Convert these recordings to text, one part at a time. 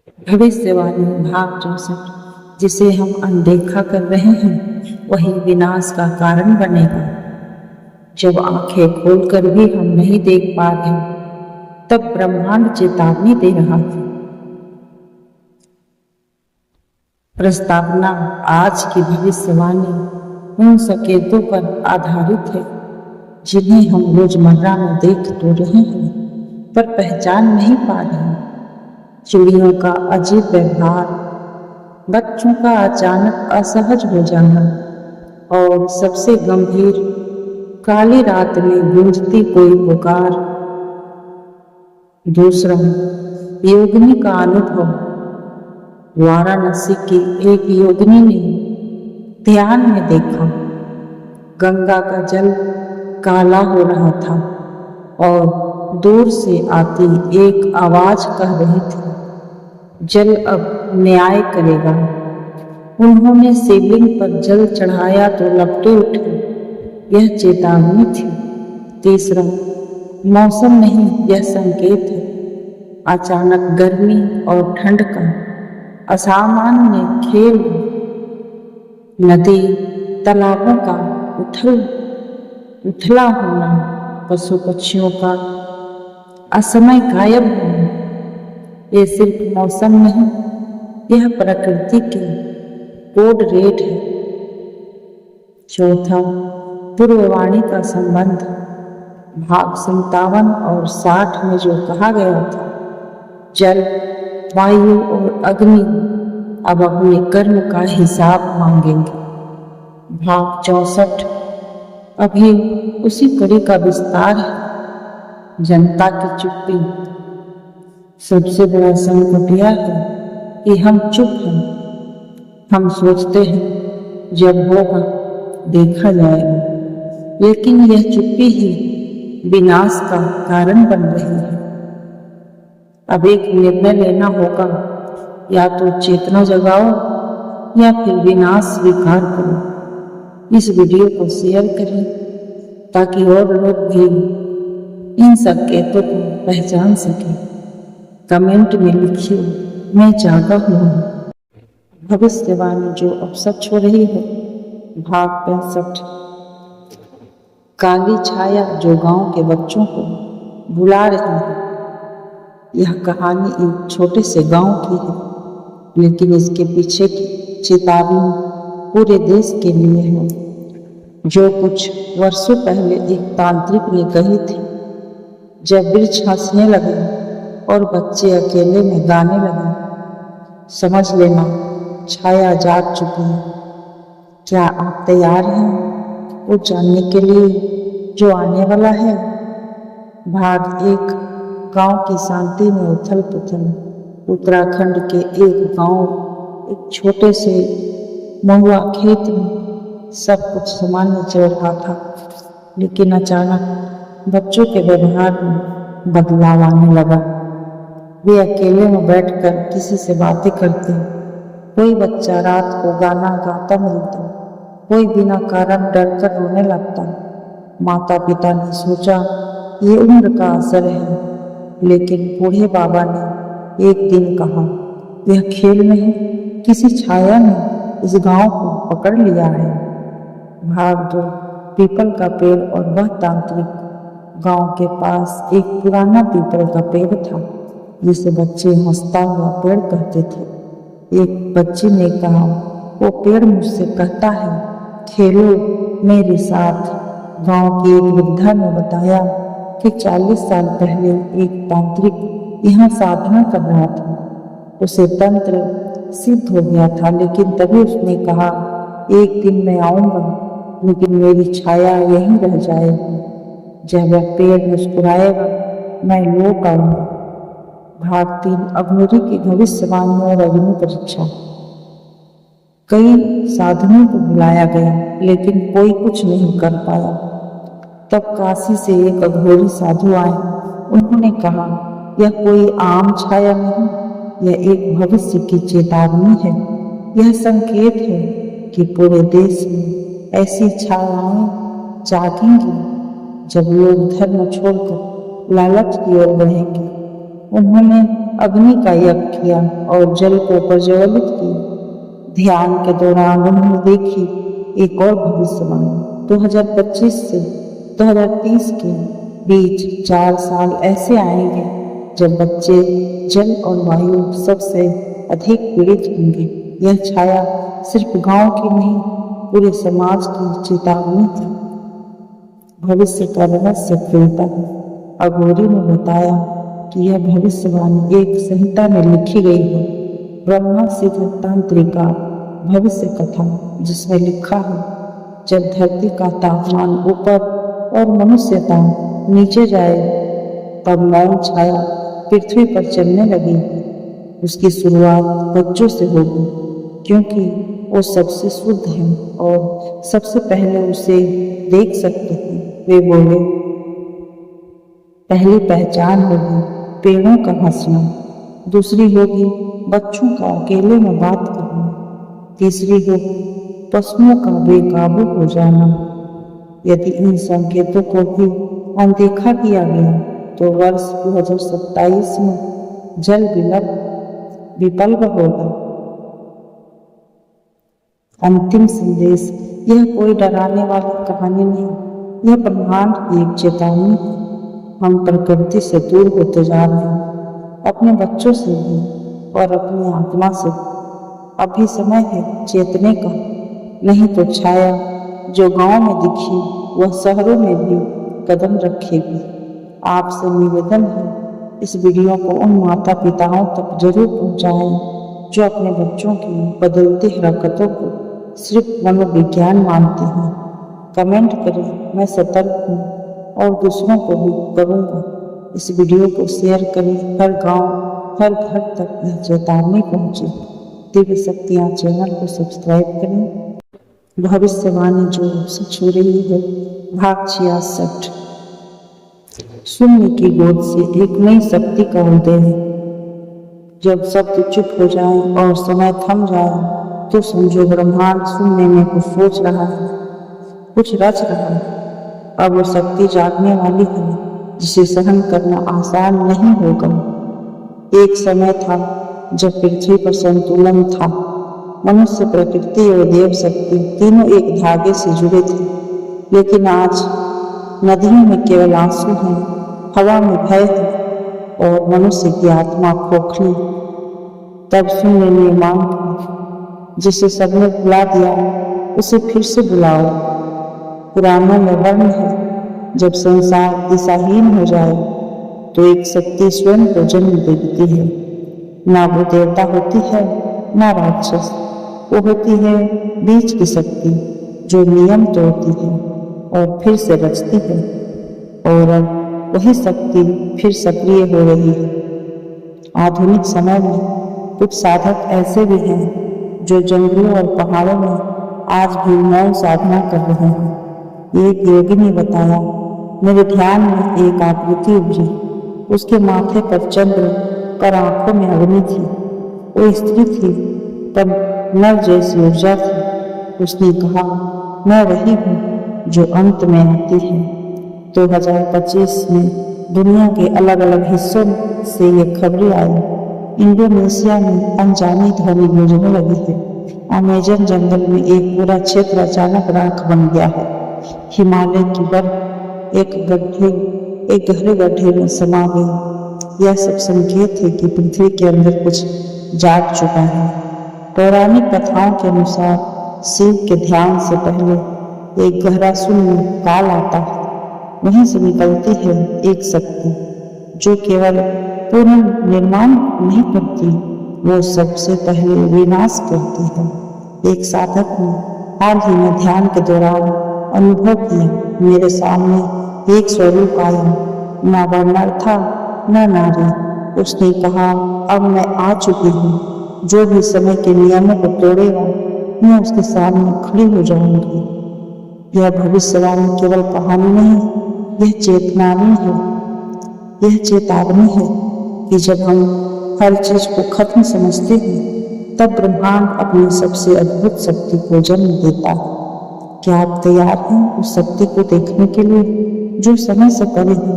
भविष्यवाणी भाग 64। जिसे हम अनदेखा कर रहे हैं वही विनाश का कारण बनेगा। जब आंखें खोलकर भी हम नहीं देख पा रहे तब ब्रह्मांड चेतावनी दे रहा था। प्रस्तावना आज की भविष्यवाणी उन संकेतों पर आधारित है जिन्हें हम रोजमर्रा में देख तो रहे हैं पर पहचान नहीं पा रहे। चिड़ियों का अजीब व्यवहार, बच्चों का अचानक असहज हो जाना और सबसे गंभीर काली रात में गूंजती कोई पुकार। दूसरा, योगिनी का अनुभव। वाराणसी की एक योगिनी ने ध्यान में देखा, गंगा का जल काला हो रहा था और दूर से आती एक आवाज कह रही थी, जल अब न्याय करेगा। उन्होंने शिवलिंग पर जल चढ़ाया तो लपटे उठे। यह चेतावनी थी। तीसरा, मौसम नहीं, यह संकेत है। अचानक गर्मी और ठंड का असामान्य खेल, नदी तालाबों का उथला होना, पशु पक्षियों का असमय गायब होना। ये सिर्फ मौसम नहीं, यह प्रकृति के कोड रेड है। चौथा, पूर्ववाणी का संबंध। भाग 57 और 60 में जो कहा गया था, जल, वायु और अग्नि अब अपने कर्म का हिसाब मांगेंगे। भाग 64 अभी उसी कड़ी का विस्तार है। जनता की चुप्पी। सबसे बड़ा संकट यह है कि हम चुप हैं। हम सोचते हैं जब होगा देखा जाएगा, लेकिन यह चुप्पी ही विनाश का कारण बन रही है। अब एक निर्णय लेना होगा, या तो चेतना जगाओ या फिर विनाश स्वीकार करो। इस वीडियो को शेयर करें ताकि और लोग भी इन संकेतों को पहचान सकें। कमेंट में लिखिए, मैं जागा हूँ। भविष्यवाणी जो अब सच हो रही है। भाग 65। काली छाया जो गांव के बच्चों को बुला रही है। यह कहानी एक छोटे से गांव की है, लेकिन इसके पीछे की चेतावनी पूरे देश के लिए है। जो कुछ वर्षों पहले एक तांत्रिक ने कही थी, जब वृक्ष हंसने लगे और बच्चे अकेले में गाने लगे, समझ लेना छाया जाग चुकी है। क्या आप तैयार हैं वो जानने के लिए जो आने वाला है? भाग 1। गांव की शांति में उथल पुथल। उत्तराखंड के एक गांव, एक छोटे से महुआ खेत में सब कुछ सामान्य चल रहा था, लेकिन अचानक बच्चों के व्यवहार में बदलाव आने लगा। वे अकेले में बैठकर किसी से बातें करते। कोई बच्चा रात को गाना गाता मिलता, कोई बिना कारण डरकर रोने लगता। माता पिता ने सोचा ये उम्र का असर है, लेकिन बूढ़े बाबा ने एक दिन कहा, यह खेल नहीं, किसी छाया ने इस गांव को पकड़ लिया है। भाग 2। पीपल का पेड़ और वह तांत्रिक। गांव के पास एक पुराना पीपल का पेड़ था जिसे बच्चे हंसता हुआ पेड़ कहते थे। एक बच्ची ने कहा, वो पेड़ मुझसे कहता है खेलो मेरे साथ। गांव की एक वृद्धा ने बताया कि 40 साल पहले एक तांत्रिक यहाँ साधना कर रहा था। उसे तंत्र सिद्ध हो गया था, लेकिन तभी उसने कहा, एक दिन मैं आऊंगा, लेकिन मेरी छाया यहीं रह जाएगी। जब वह पेड़ मुस्कुराएगा मैं लौट आऊंगा। भाग 3। अघोरी की भविष्यवाणी और अग्नि परीक्षा। कई साधुओं को बुलाया गया, लेकिन कोई कुछ नहीं कर पाया। तब काशी से एक अघोरी साधु आए। उन्होंने कहा, यह कोई आम छाया नहीं, यह एक भविष्य की चेतावनी है। यह संकेत है कि पूरे देश में ऐसी छायाएं जागेंगी जब लोग धर्म छोड़कर लालच की ओर बढ़ेंगे। उन्होंने अग्नि का यज्ञ किया और जल को प्रज्वलित किया। ध्यान के दौरान उन्होंने देखी एक और भविष्यवाणी। 2025 से 2030 के बीच 4 साल ऐसे आएंगे जब बच्चे जल और वायु सबसे अधिक पीड़ित होंगे। यह छाया सिर्फ गांव की नहीं, पूरे समाज की चेतावनी थी। भविष्य का रहस्य खुलता है। अघोरी ने बताया कि यह भविष्यवाणी एक संहिता में लिखी गई है, ब्रह्मा सिद्ध तांत्रिका भविष्य कथा, जिसमें लिखा है जब धरती का तापमान ऊपर और मनुष्यता नीचे जाए तब मौन छाया पृथ्वी पर चलने लगी। उसकी शुरुआत बच्चों से होगी, क्योंकि वो सबसे शुद्ध हैं और सबसे पहले उसे देख सकते हैं। वे बोले, पहली पहचान होगी पेड़ों का हंसना, दूसरी होगी बच्चों का अकेले में बात करना, तीसरी होगी पशुओं का बेकाबू हो जाना। यदि इन संकेतों को भी अनदेखा किया गया तो वर्ष 2027 में जल विप्लव होगा। अंतिम संदेश, यह कोई डराने वाली कहानी नहीं, यह ब्रह्मांड की एक चेतावनी है। हम प्रकृति से दूर होते जा रहे हैं, अपने बच्चों से भी और अपनी आत्मा से। अभी समय है चेतने का, नहीं तो छाया जो गांव में दिखी वह शहरों में भी कदम रखेगी। आपसे निवेदन है, इस वीडियो को उन माता पिताओं तक जरूर पहुंचाएं जो अपने बच्चों की बदलती हरकतों को सिर्फ मनोविज्ञान मानते हैं। कमेंट करें, मैं सतर्क हूँ और दूसरों को भी करूँगा। इस वीडियो को शेयर करें, हर गांव, हर घर तक यह चेतावनी पहुँचे। दिव्य शक्तियाँ चैनल को सब्सक्राइब करें। भविष्यवाणी जो सच हो रही है। भाग 66। शून्य की गोद से एक नई शक्ति का उदय है। जब शब्द चुप हो जाए और समय थम जाए तो समझो ब्रह्मांड शून्य में कुछ सोच रहा है, कुछ रच रहा है। अब वो शक्ति जागने वाली है जिसे सहन करना आसान नहीं होगा। एक समय था जब पृथ्वी पर संतुलन था। मनुष्य, प्रकृति और देव शक्ति तीनों एक धागे से जुड़े थे। लेकिन आज नदियों में केवल आंसू हैं, हवा में भय है और मनुष्य की आत्मा खोखली। तब शून्य ने मांग की, जिसे सबने बुला दिया उसे फिर से बुलाओ। पुराणों में वर्ण है, जब संसार दिशाहीन हो जाए तो एक शक्ति स्वयं को जन्म देती है। ना वो देवता होती है, ना राक्षस, वो होती है बीच की शक्ति जो नियम तोड़ती है और फिर से रचती है। और अब वही शक्ति फिर सक्रिय हो रही है। आधुनिक समय में कुछ साधक ऐसे भी हैं जो जंगलों और पहाड़ों में आज भी मौन साधना कर रहे हैं। एक योगी ने बताया, मेरे ध्यान में एक आकृति उभरी, उसके माथे पर चंद्र पर आंखों में अग्नि थी। वो स्त्री थी पर नर जैसी ऊर्जा थी। उसने कहा, मैं वही हूँ जो अंत में आती है। 2025 में दुनिया के अलग अलग हिस्सों से ये खबरें आई। इंडोनेशिया में अनजानी ध्वनि गूंजने लगी है। अमेज़न जंगल में एक पूरा क्षेत्र अचानक राख बन गया है। हिमालय की बर्फ एक गहरे गड्ढे में समा गई। यह सब संकेत है कि पृथ्वी के अंदर कुछ जाग चुका है। पौराणिक कथाओं के अनुसार शिव के ध्यान से पहले एक गहरा शून्य काल आता है। वहीं से निकलती है एक शक्ति जो केवल पुनर्निर्माण नहीं करती, वो सबसे पहले विनाश करती है। एक साधक ने हाल ही में ध्यान के दौरान अनुभव किया, मेरे सामने एक स्वरूप आया, न वह नर था न नारी। उसने कहा, अब मैं आ चुकी हूँ, जो भी समय के नियमों को तोड़ेगा मैं उसके सामने खड़ी हो जाऊंगी। यह भविष्यवाणी केवल कहानी नहीं, यह चेतनानी है। यह चेतावनी है कि जब हम हर चीज को खत्म समझते हैं तब ब्रह्मांड अपनी सबसे अद्भुत शक्ति को जन्म देता है। क्या आप तैयार हैं उस शक्ति को देखने के लिए जो समय से परे है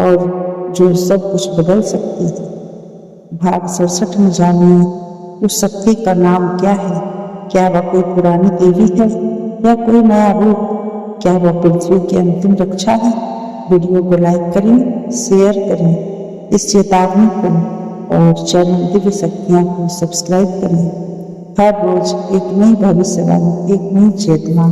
और जो सब कुछ बदल सकती है? भाग 67 में जानिए उस शक्ति का नाम क्या है। क्या वह कोई पुरानी देवी है या कोई नया रूप? क्या वह पृथ्वी की अंतिम रक्षा है? वीडियो को लाइक करें, शेयर करें इस चेतावनी को और चैनल दिव्य शक्तियाँ को सब्सक्राइब करें। हर रोज एक नई भविष्यवाणी, एक नई चेतना।